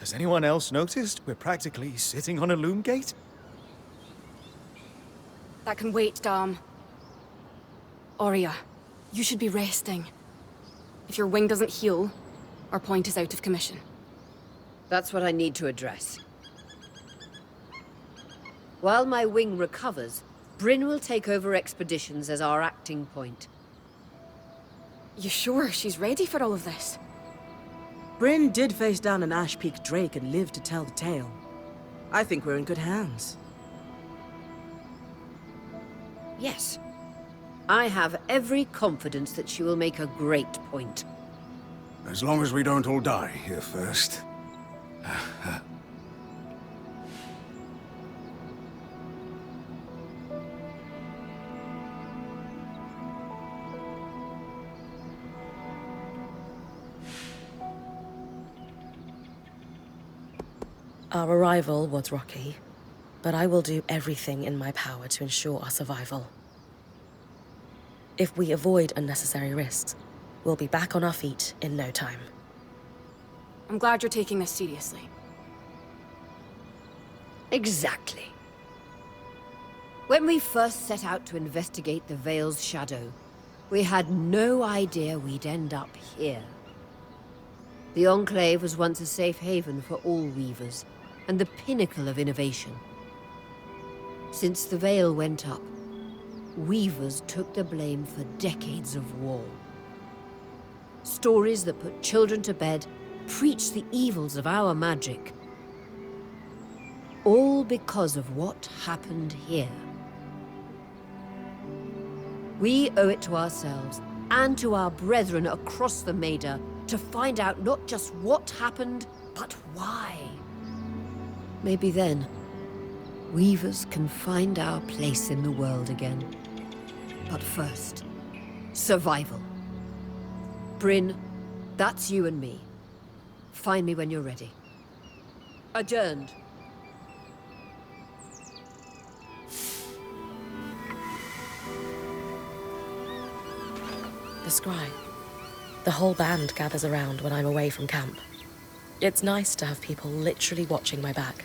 Has anyone else noticed we're practically sitting on a loom gate? That can wait, Dom. Aurea, you should be resting. If your wing doesn't heal, our point is out of commission. That's what I need to address. While my wing recovers, Bryn will take over expeditions as our acting point. You sure she's ready for all of this? Bryn did face down an Ash Peak Drake and lived to tell the tale. I think we're in good hands. Yes. I have every confidence that she will make a great point. As long as we don't all die here first. Our arrival was rocky, but I will do everything in my power to ensure our survival. If we avoid unnecessary risks, we'll be back on our feet in no time. I'm glad you're taking this seriously. Exactly. When we first set out to investigate the Veil's shadow, we had no idea we'd end up here. The Enclave was once a safe haven for all Weavers, and the pinnacle of innovation. Since the Veil went up, Weavers took the blame for decades of war. Stories that put children to bed preached the evils of our magic. All because of what happened here. We owe it to ourselves and to our brethren across the Maida to find out not just what happened, but why. Maybe then, Weavers can find our place in the world again. But first, survival. Bryn, that's you and me. Find me when you're ready. Adjourned. The scry. The whole band gathers around when I'm away from camp. It's nice to have people literally watching my back.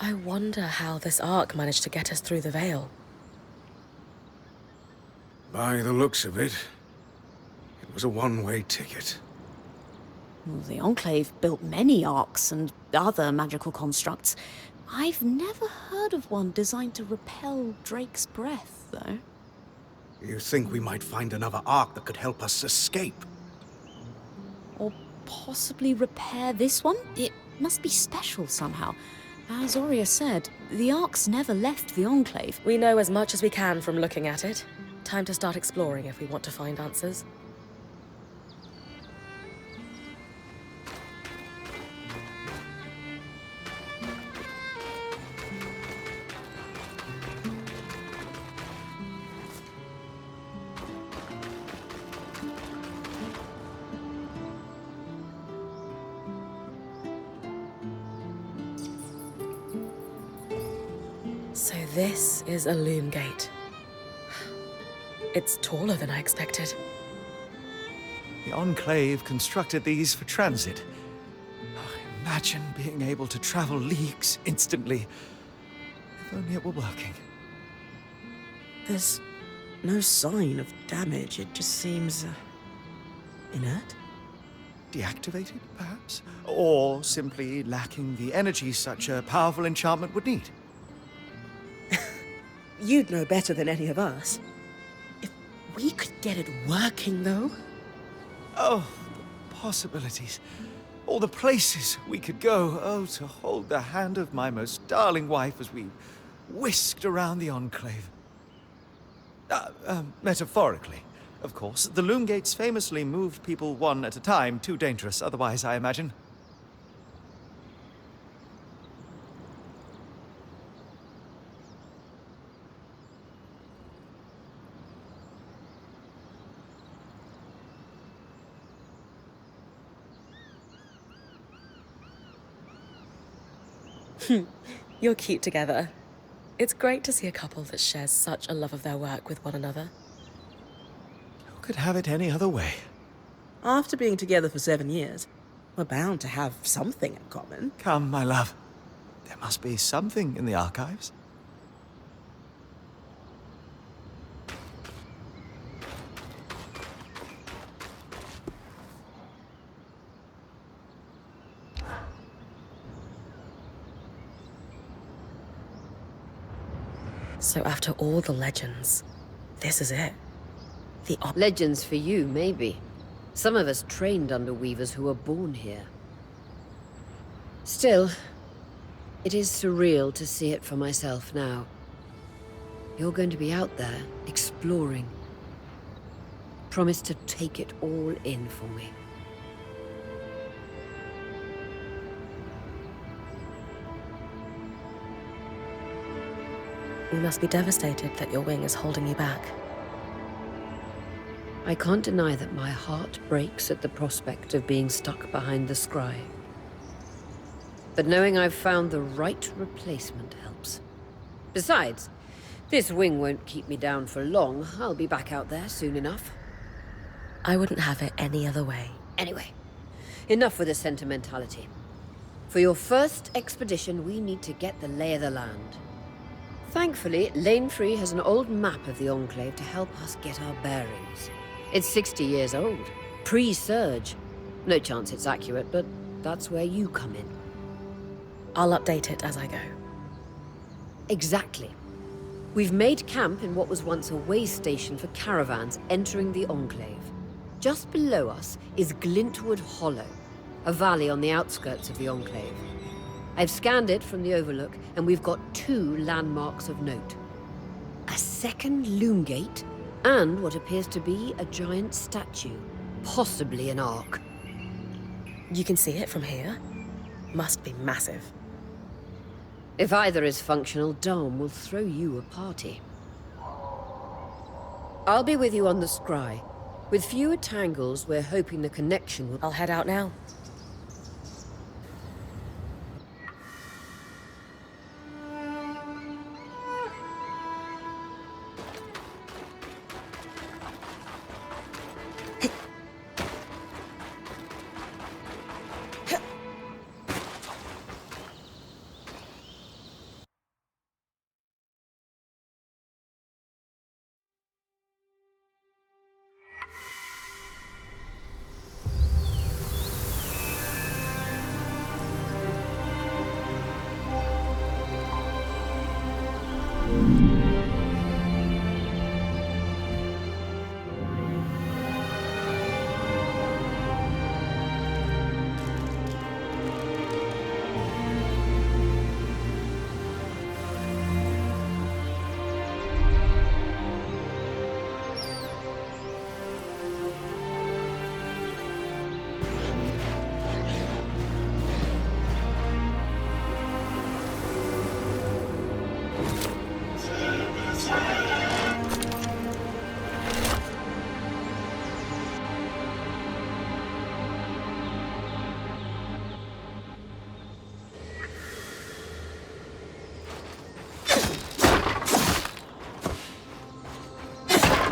I wonder how this arc managed to get us through the Veil. By the looks of it, it was a one-way ticket. Well, the Enclave built many arcs and other magical constructs. I've never heard of one designed to repel Drake's breath, though. You think we might find another arc that could help us escape? Or possibly repair this one? It must be special somehow. As Aurea said, the arcs never left the Enclave. We know as much as we can from looking at it. Time to start exploring if we want to find answers. So this is a loom gate. It's taller than I expected. The Enclave constructed these for transit. Imagine being able to travel leagues instantly. If only it were working. There's no sign of damage. It just seems inert. Deactivated, perhaps? Or simply lacking the energy such a powerful enchantment would need. You'd know better than any of us. If we could get it working, though. Oh, the possibilities. All the places we could go. Oh, to hold the hand of my most darling wife as we whisked around the Enclave. Metaphorically, of course. The loom gates famously moved people one at a time. Too dangerous otherwise, I imagine. You're cute together. It's great to see a couple that shares such a love of their work with one another. Who could have it any other way? After being together for 7 years, we're bound to have something in common. Come, my love. There must be something in the archives. So after all the legends, this is it. The Legends for you, maybe. Some of us trained under weavers who were born here. Still, it is surreal to see it for myself now. You're going to be out there, exploring. Promise to take it all in for me. You must be devastated that your wing is holding you back. I can't deny that my heart breaks at the prospect of being stuck behind the scry. But knowing I've found the right replacement helps. Besides, this wing won't keep me down for long. I'll be back out there soon enough. I wouldn't have it any other way. Anyway, enough with the sentimentality. For your first expedition, we need to get the lay of the land. Thankfully, Lane Free has an old map of the Enclave to help us get our bearings. It's 60 years old, pre-Surge. No chance it's accurate, but that's where you come in. I'll update it as I go. Exactly. We've made camp in what was once a way station for caravans entering the Enclave. Just below us is Glintwood Hollow, a valley on the outskirts of the Enclave. I've scanned it from the Overlook, and we've got 2 landmarks of note. A second loom gate, and what appears to be a giant statue, possibly an ark. You can see it from here? Must be massive. If either is functional, Dom will throw you a party. I'll be with you on the scry. With fewer tangles, we're hoping the connection will... I'll head out now.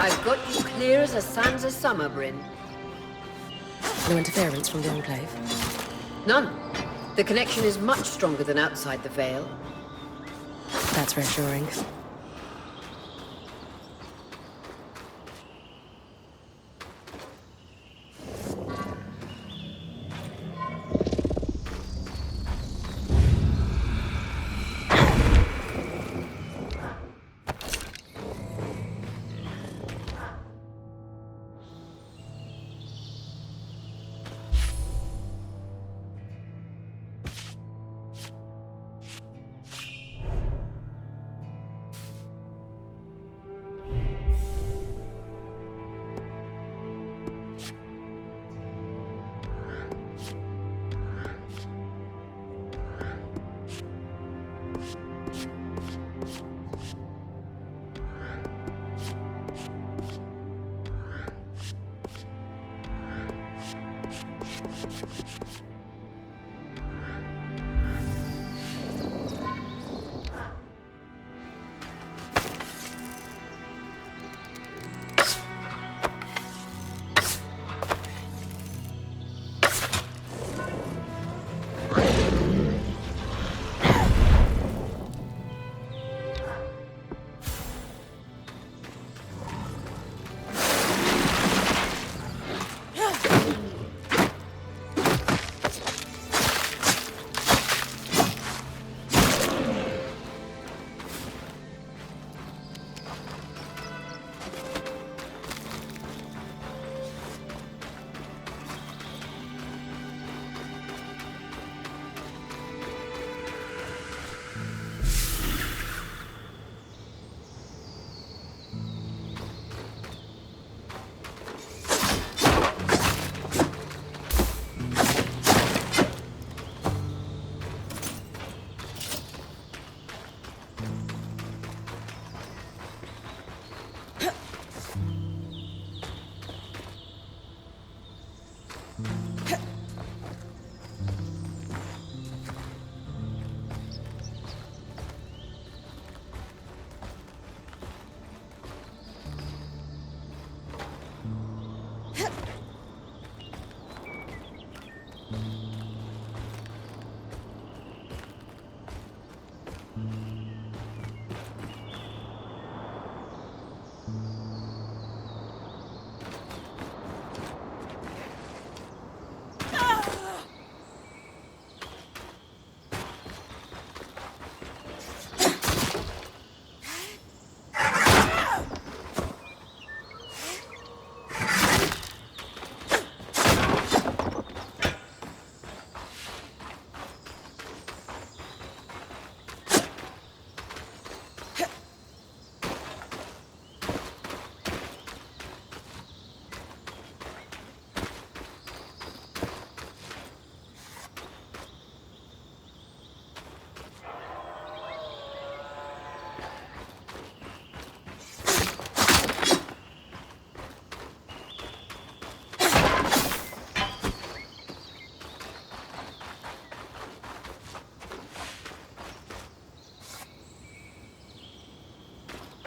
I've got you clear as a sands of summer, Bryn. No interference from the Enclave? None. The connection is much stronger than outside the Vale. That's reassuring.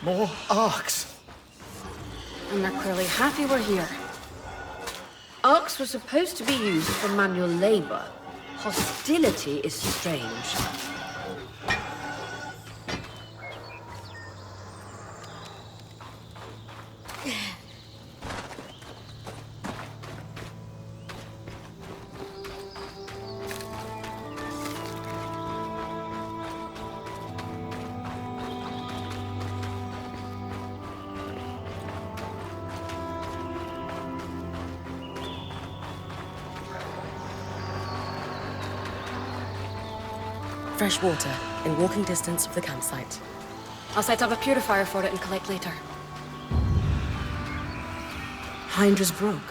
More arcs. And they're clearly happy we're here. Arcs were supposed to be used for manual labor. Hostility is strange. Fresh water, in walking distance of the campsite. I'll set up a purifier for it and collect later. Hydra's Brook,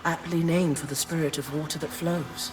aptly named for the spirit of water that flows.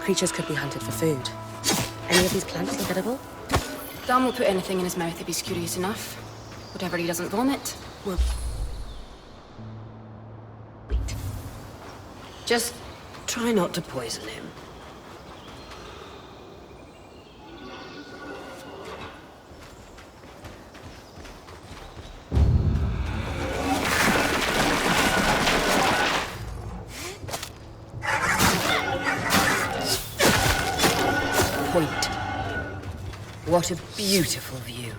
Creatures could be hunted for food. Any of these plants look edible? Dan will put anything in his mouth if he's curious enough. Whatever he doesn't vomit, well... Wait. Just try not to poison him. Point. What a beautiful view.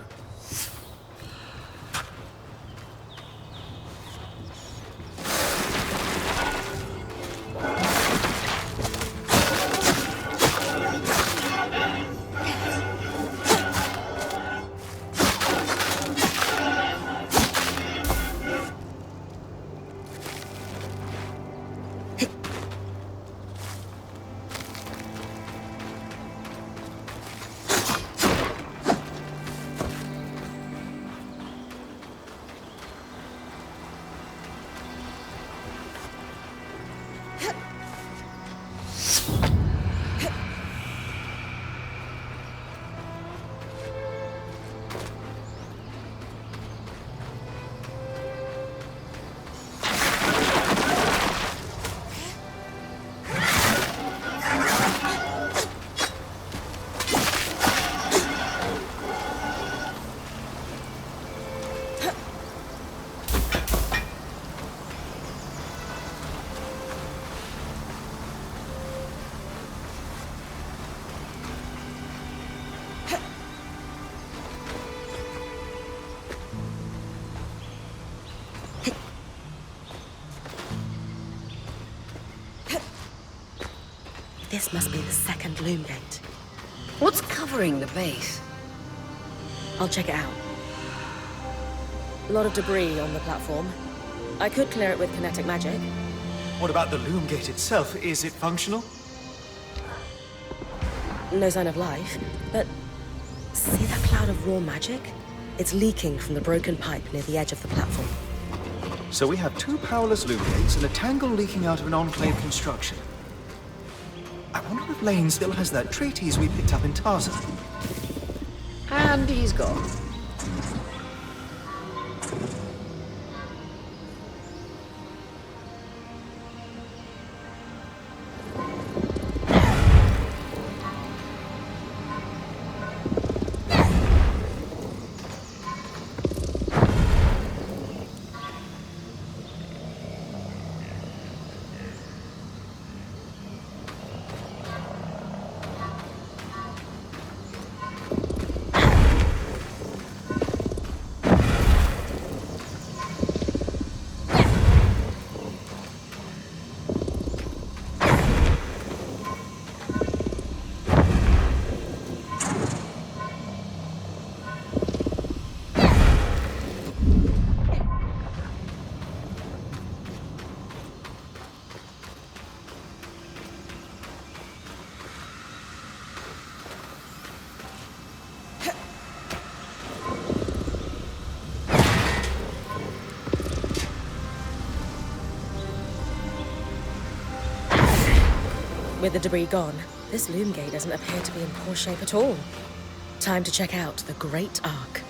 This must be the second loom gate. What's covering the base? I'll check it out. A lot of debris on the platform. I could clear it with kinetic magic. What about the loom gate itself? Is it functional? No sign of life, but see that cloud of raw magic? It's leaking from the broken pipe near the edge of the platform. So we have two powerless loom gates and a tangle leaking out of an enclave construction. I wonder if Lane still has that treatise we picked up in Tarzan. And he's gone. With the debris gone, this loom gate doesn't appear to be in poor shape at all. Time to check out the Great Arc.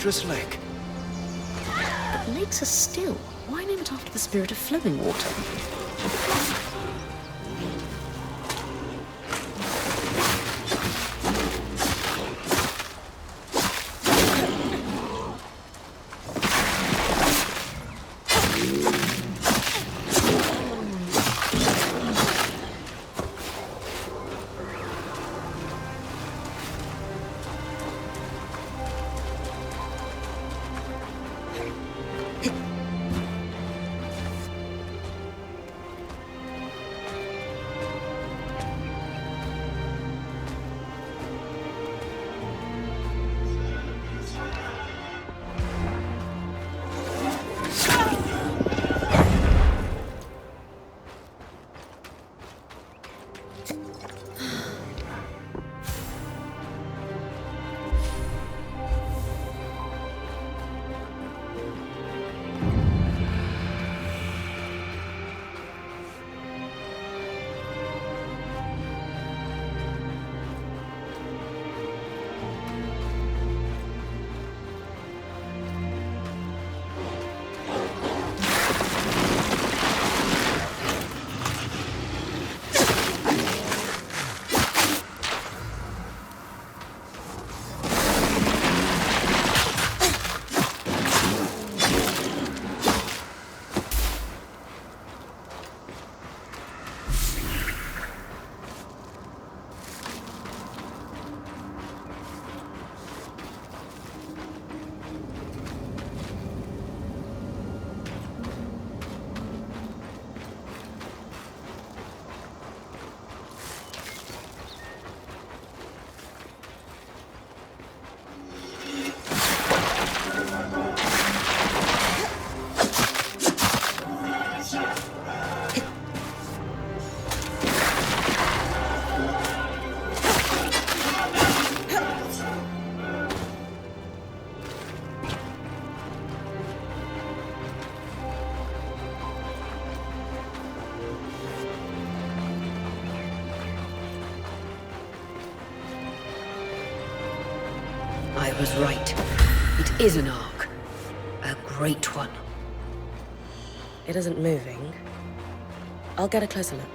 dangerous lake. But lakes are still. Why name it after the spirit of flowing water? I was right. It is an ark. A great one. It isn't moving. I'll get a closer look.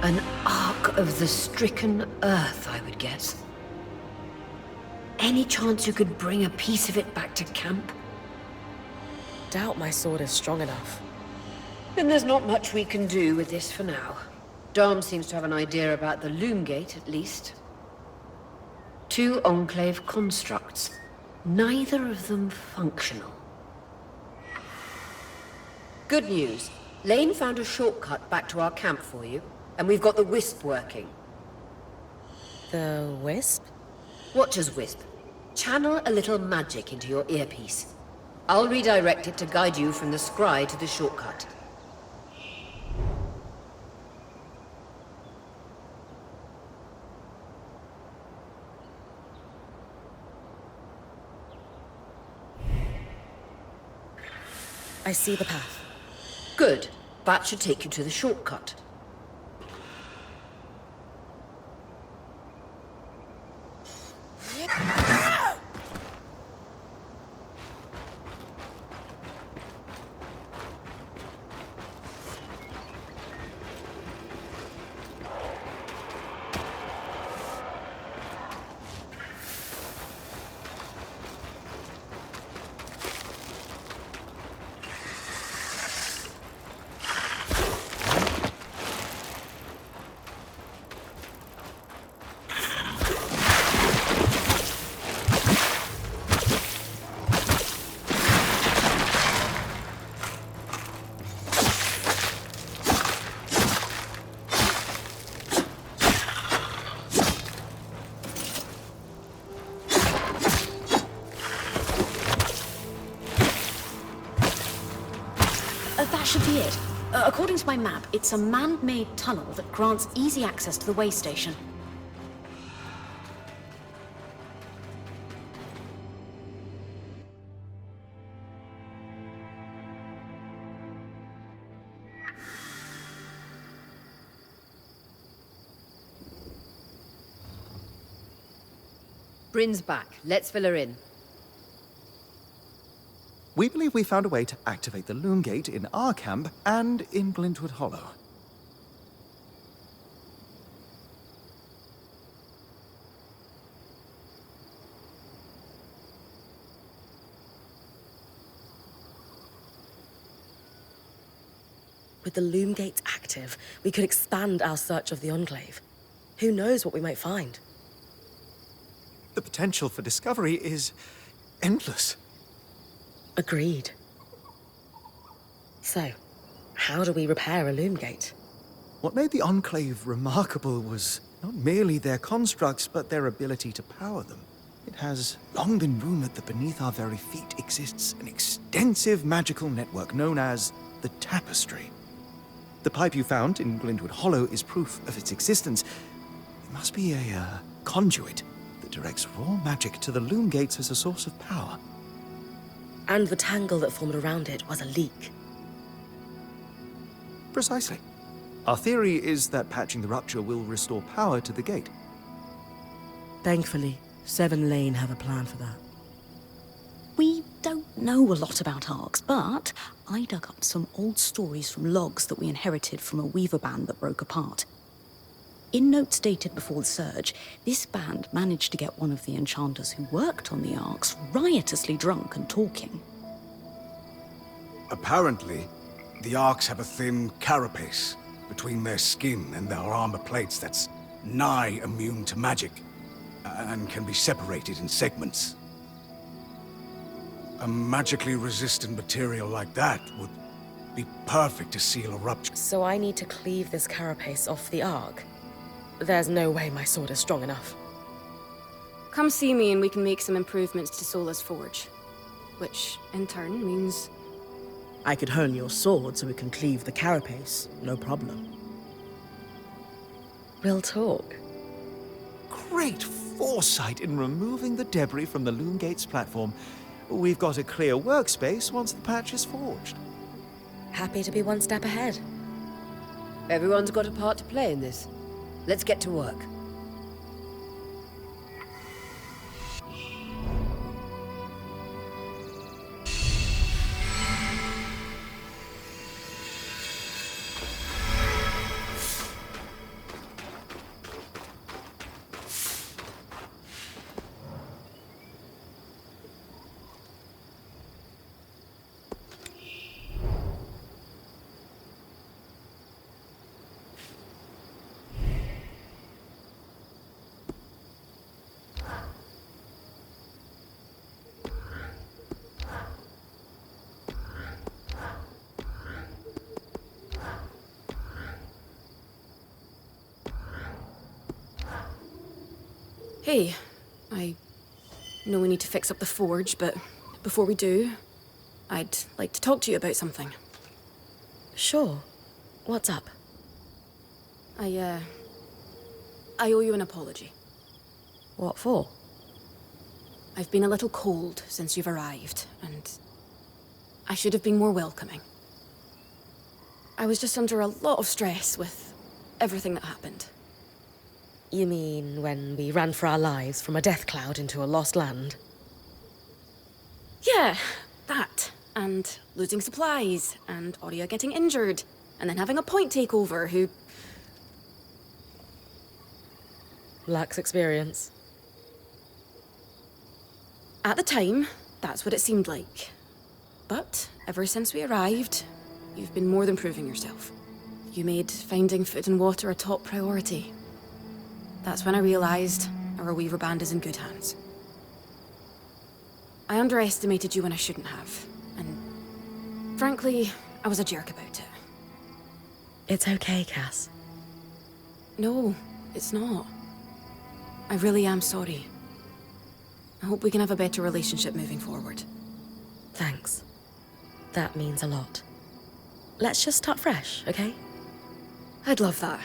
An ark of the stricken earth, I would guess. Any chance you could bring a piece of it back to camp? Doubt my sword is strong enough. Then there's not much we can do with this for now. Dom seems to have an idea about the loom gate, at least. 2 Enclave constructs. Neither of them functional. Good news. Lane found a shortcut back to our camp for you, and we've got the Wisp working. The wisp? Watch as Wisp. Channel a little magic into your earpiece. I'll redirect it to guide you from the scry to the shortcut. I see the path. Good. That should take you to the shortcut. That should be it. According to my map, it's a man-made tunnel that grants easy access to the way station. Bryn's back. Let's fill her in. We believe we found a way to activate the Loom Gate in our camp and in Glintwood Hollow. With the Loom Gates active, we could expand our search of the Enclave. Who knows what we might find? The potential for discovery is endless. Agreed. So, how do we repair a Loom Gate? What made the Enclave remarkable was not merely their constructs, but their ability to power them. It has long been rumored that beneath our very feet exists an extensive magical network known as the Tapestry. The pipe you found in Glintwood Hollow is proof of its existence. It must be a conduit that directs raw magic to the Loom Gates as a source of power. And the tangle that formed around it was a leak. Precisely. Our theory is that patching the rupture will restore power to the gate. Thankfully, Seven Lane have a plan for that. We don't know a lot about arcs, but I dug up some old stories from logs that we inherited from a weaver band that broke apart. In notes dated before the Surge, this band managed to get one of the enchanters who worked on the arcs riotously drunk and talking. Apparently, the Arks have a thin carapace between their skin and their armor plates that's nigh immune to magic, and can be separated in segments. A magically resistant material like that would be perfect to seal a rupture. So I need to cleave this carapace off the Ark. There's no way my sword is strong enough. Come see me and we can make some improvements to Sola's forge. Which, in turn, means... I could hone your sword so we can cleave the carapace, no problem. We'll talk. Great foresight in removing the debris from the Loom Gates platform. We've got a clear workspace once the patch is forged. Happy to be one step ahead. Everyone's got a part to play in this. Let's get to work. Hey, I know we need to fix up the forge, but before we do, I'd like to talk to you about something. Sure. What's up? I owe you an apology. What for? I've been a little cold since you've arrived, and I should have been more welcoming. I was just under a lot of stress with everything that happened. You mean when we ran for our lives from a death cloud into a lost land? Yeah, that. And losing supplies, and Aurea getting injured, and then having a point takeover who... Lacks experience. At the time, that's what it seemed like. But ever since we arrived, you've been more than proving yourself. You made finding food and water a top priority. That's when I realized our Weaver band is in good hands. I underestimated you when I shouldn't have, and frankly, I was a jerk about it. It's okay, Cass. No, it's not. I really am sorry. I hope we can have a better relationship moving forward. Thanks. That means a lot. Let's just start fresh, okay? I'd love that.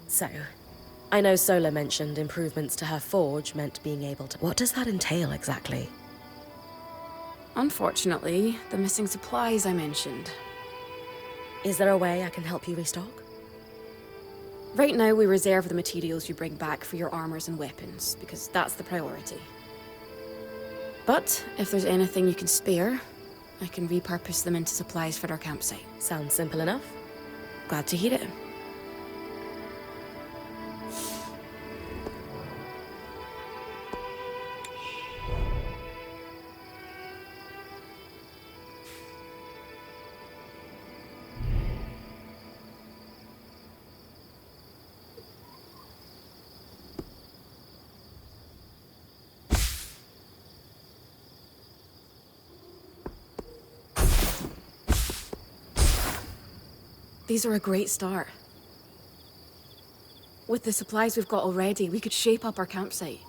So, I know Sola mentioned improvements to her forge meant being able to... What does that entail exactly? Unfortunately, the missing supplies I mentioned. Is there a way I can help you restock? Right now, we reserve the materials you bring back for your armors and weapons, because that's the priority. But if there's anything you can spare, I can repurpose them into supplies for our campsite. Sounds simple enough. Glad to hear it. These are a great start. With the supplies we've got already, we could shape up our campsite.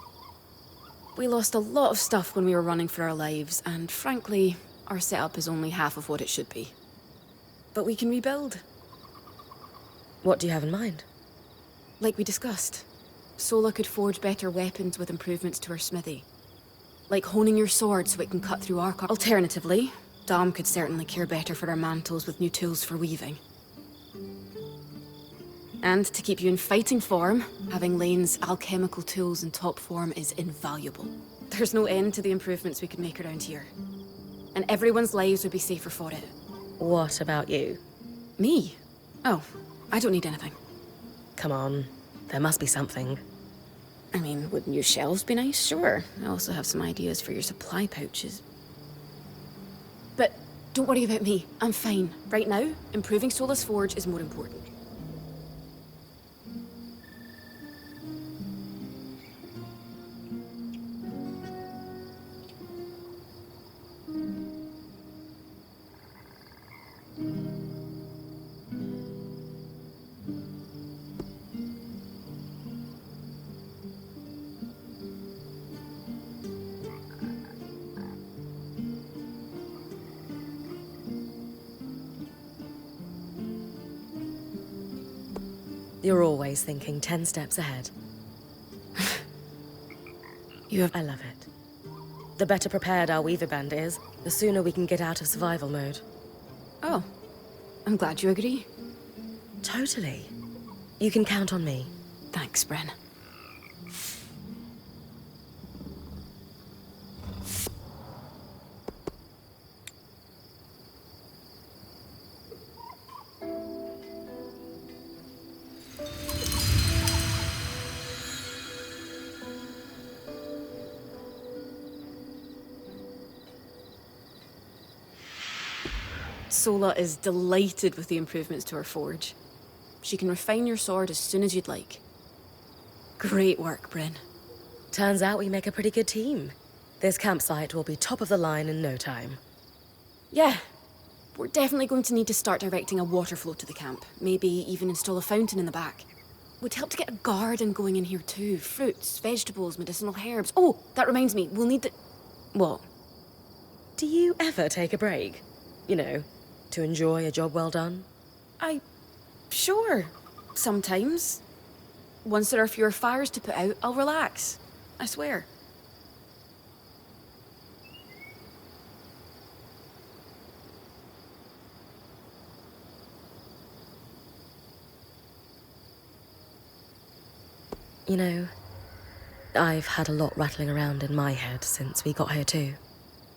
We lost a lot of stuff when we were running for our lives, and frankly, our setup is only half of what it should be. But we can rebuild. What do you have in mind? Like we discussed, Sola could forge better weapons with improvements to her smithy. Like honing your sword so it can cut through armor. Alternatively, Dom could certainly care better for our mantles with new tools for weaving. And to keep you in fighting form, having Lane's alchemical tools in top form is invaluable. There's no end to the improvements we could make around here. And everyone's lives would be safer for it. What about you? Me? Oh, I don't need anything. Come on, there must be something. I mean, would new shelves be nice? Sure. I also have some ideas for your supply pouches. But don't worry about me. I'm fine. Right now, improving Sola's forge is more important. You're always thinking 10 steps ahead. I love it. The better prepared our Weaver Band is, the sooner we can get out of survival mode. Oh, I'm glad you agree. Totally. You can count on me. Thanks, Bren. Sola is delighted with the improvements to her forge. She can refine your sword as soon as you'd like. Great work, Bryn. Turns out we make a pretty good team. This campsite will be top of the line in no time. Yeah. We're definitely going to need to start directing a water flow to the camp. Maybe even install a fountain in the back. Would help to get a garden going in here too. Fruits, vegetables, medicinal herbs. Oh, that reminds me, we'll need the... What? Do you ever take a break? You know, to enjoy a job well done? Sure. Sometimes. Once there are fewer fires to put out, I'll relax. I swear. You know, I've had a lot rattling around in my head since we got here too.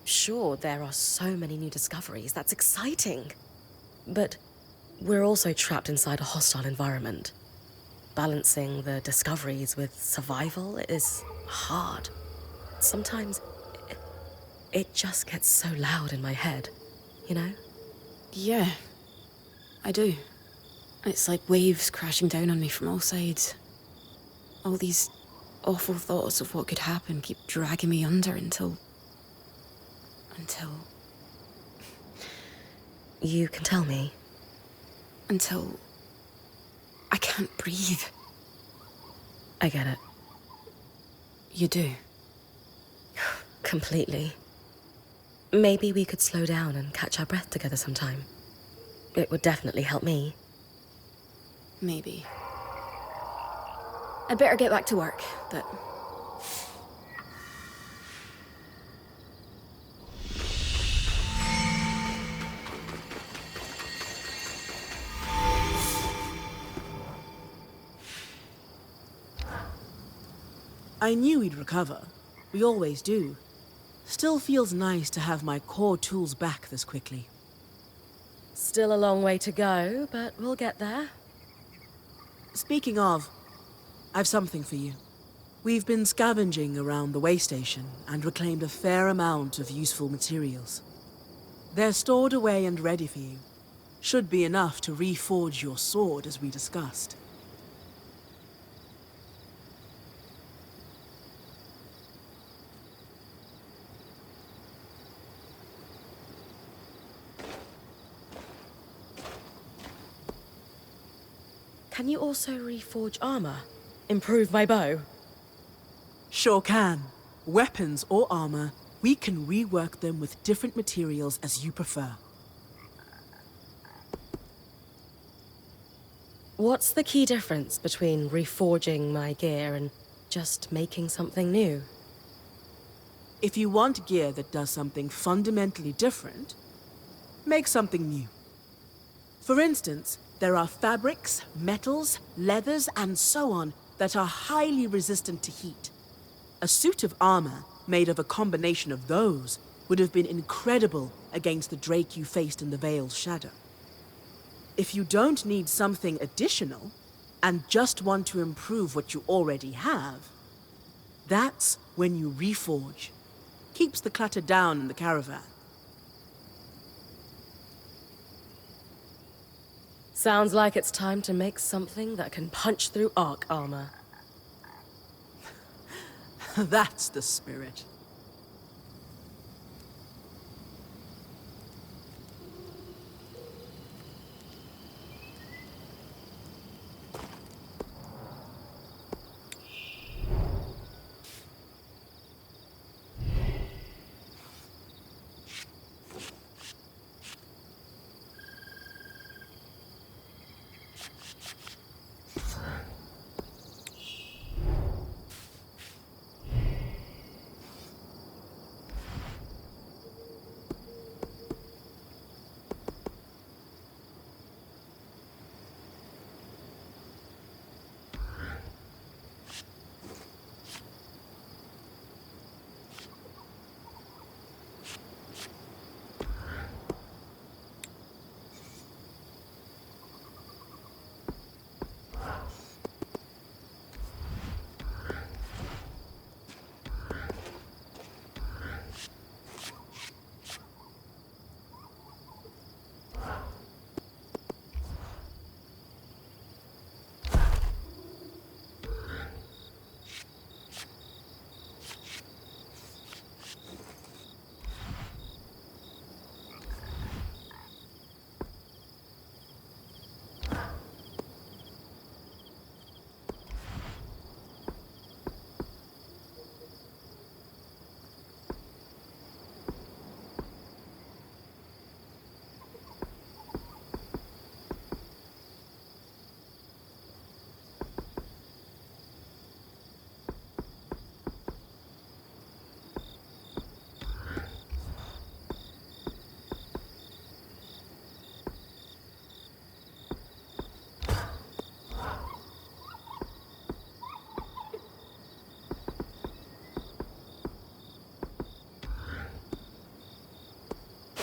Sure, there are so many new discoveries, that's exciting. But we're also trapped inside a hostile environment. Balancing the discoveries with survival is hard. Sometimes it just gets so loud in my head, you know? Yeah, I do. It's like waves crashing down on me from all sides. All these awful thoughts of what could happen keep dragging me under until... You can tell me. Until... I can't breathe. I get it. You do? Completely. Maybe we could slow down and catch our breath together sometime. It would definitely help me. Maybe. I'd better get back to work, but... I knew we'd recover. We always do. Still feels nice to have my core tools back this quickly. Still a long way to go, but we'll get there. Speaking of, I've something for you. We've been scavenging around the way station and reclaimed a fair amount of useful materials. They're stored away and ready for you. Should be enough to reforge your sword as we discussed. Can you also reforge armor? Improve my bow? Sure can. Weapons or armor, we can rework them with different materials as you prefer. What's the key difference between reforging my gear and just making something new? If you want gear that does something fundamentally different, make something new. For instance, there are fabrics, metals, leathers, and so on that are highly resistant to heat. A suit of armor made of a combination of those would have been incredible against the Drake you faced in the Vale's shadow. If you don't need something additional, and just want to improve what you already have, that's when you reforge. Keeps the clutter down in the caravan. Sounds like it's time to make something that can punch through arc armor. That's the spirit.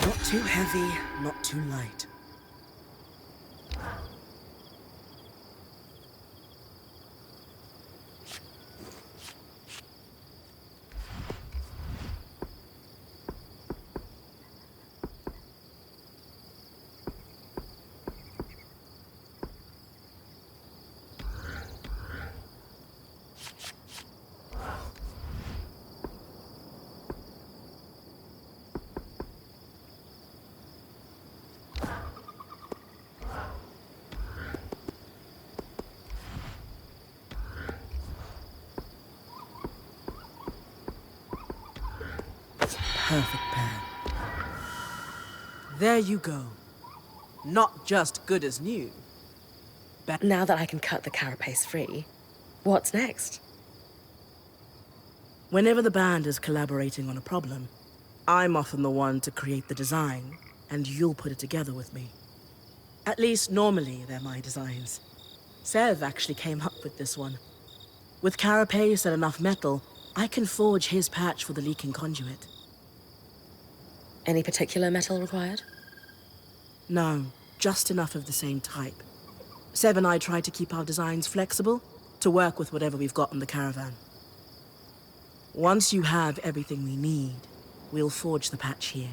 Not too heavy, not too light. Perfect pair. There you go. Not just good as new. Now that I can cut the carapace free, What's next? Whenever the band is collaborating on a problem, I'm often the one to create the design, and you'll put it together with me. At least normally they're my designs. Sev actually came up with this one. With carapace and enough metal, I can forge his patch for the leaking conduit. Any particular metal required? No, just enough of the same type. Sev and I try to keep our designs flexible to work with whatever we've got in the caravan. Once you have everything we need, we'll forge the patch here.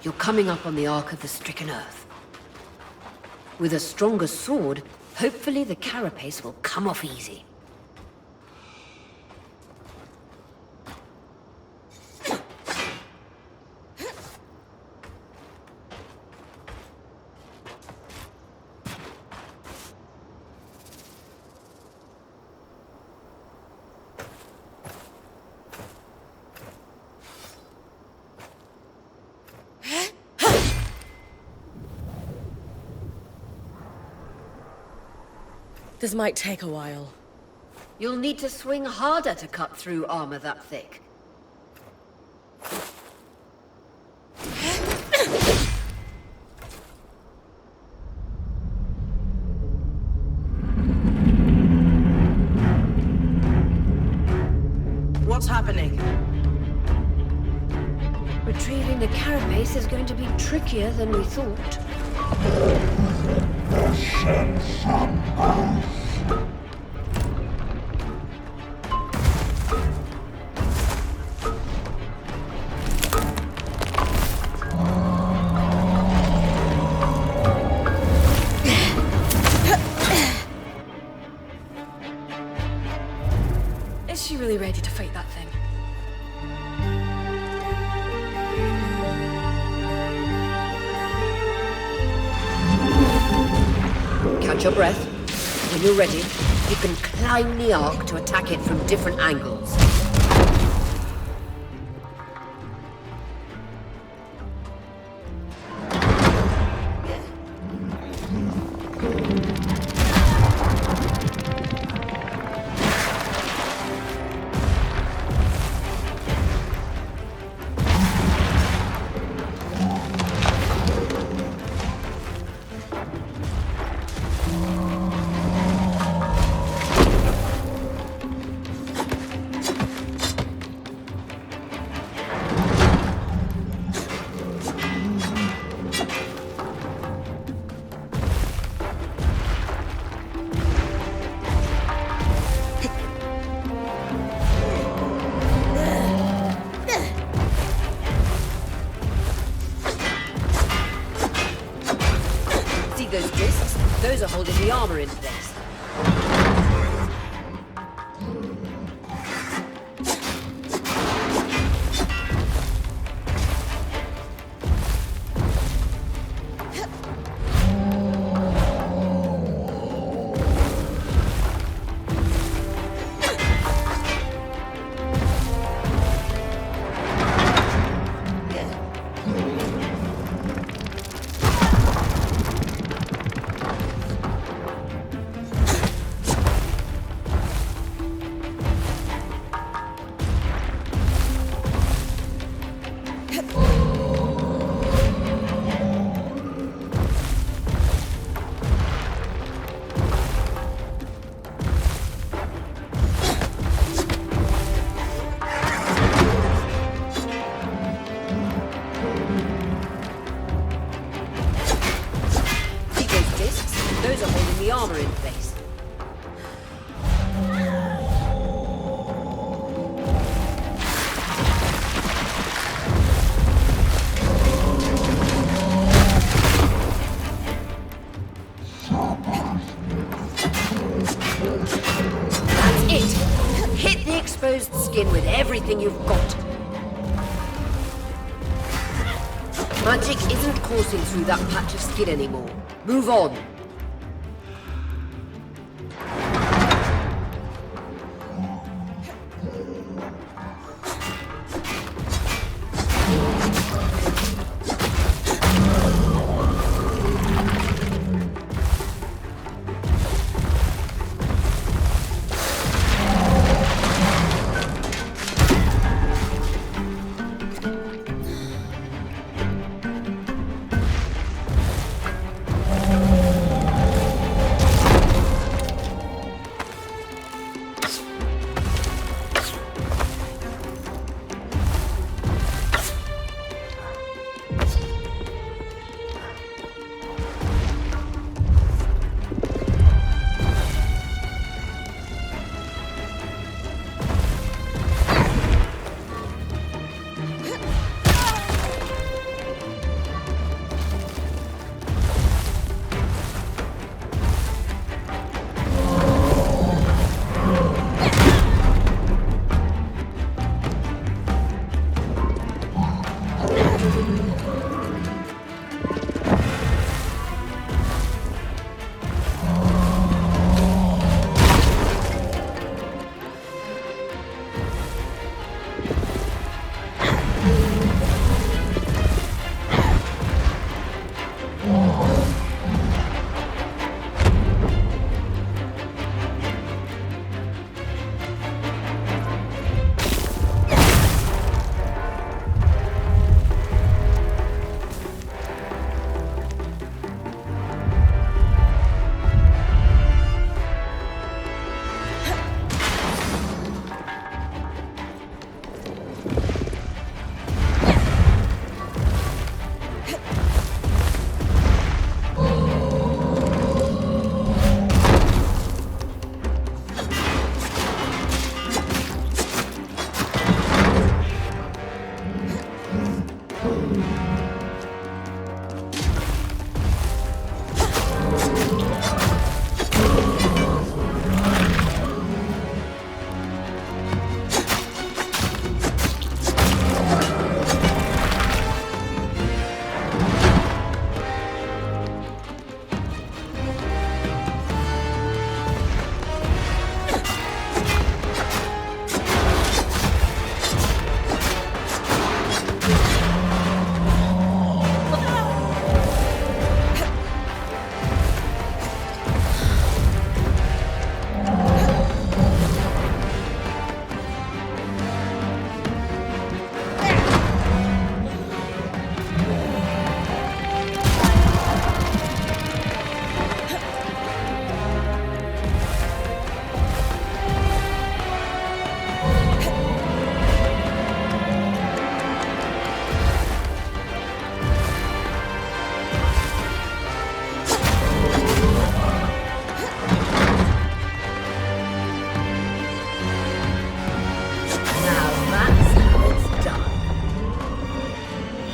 You're coming up on the Ark of the Stricken Earth. With a stronger sword, hopefully the carapace will come off easy. This might take a while. You'll need to swing harder to cut through armor that thick. What's happening? Retrieving the carapace is going to be trickier than we thought. Is she really ready to fight that thing? Catch your breath. When you're ready, you can climb the Ark to attack it from different angles. Those discs, those are holding the armor in place. Those are holding the armor in place. That's it! Hit the exposed skin with everything you've got. Magic isn't coursing through that patch of skin anymore. Move on.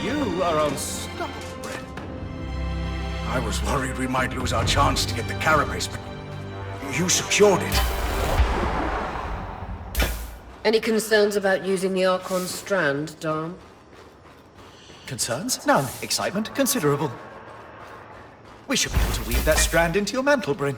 You are unstoppable. I was worried we might lose our chance to get the carapace, but you secured it. Any concerns about using the Archon strand, Dom? Concerns? None. Excitement? Considerable. We should be able to weave that strand into your mantle, Bryn.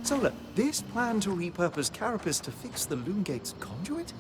So look, this plan to repurpose Carapace to fix the Loom Gate's conduit?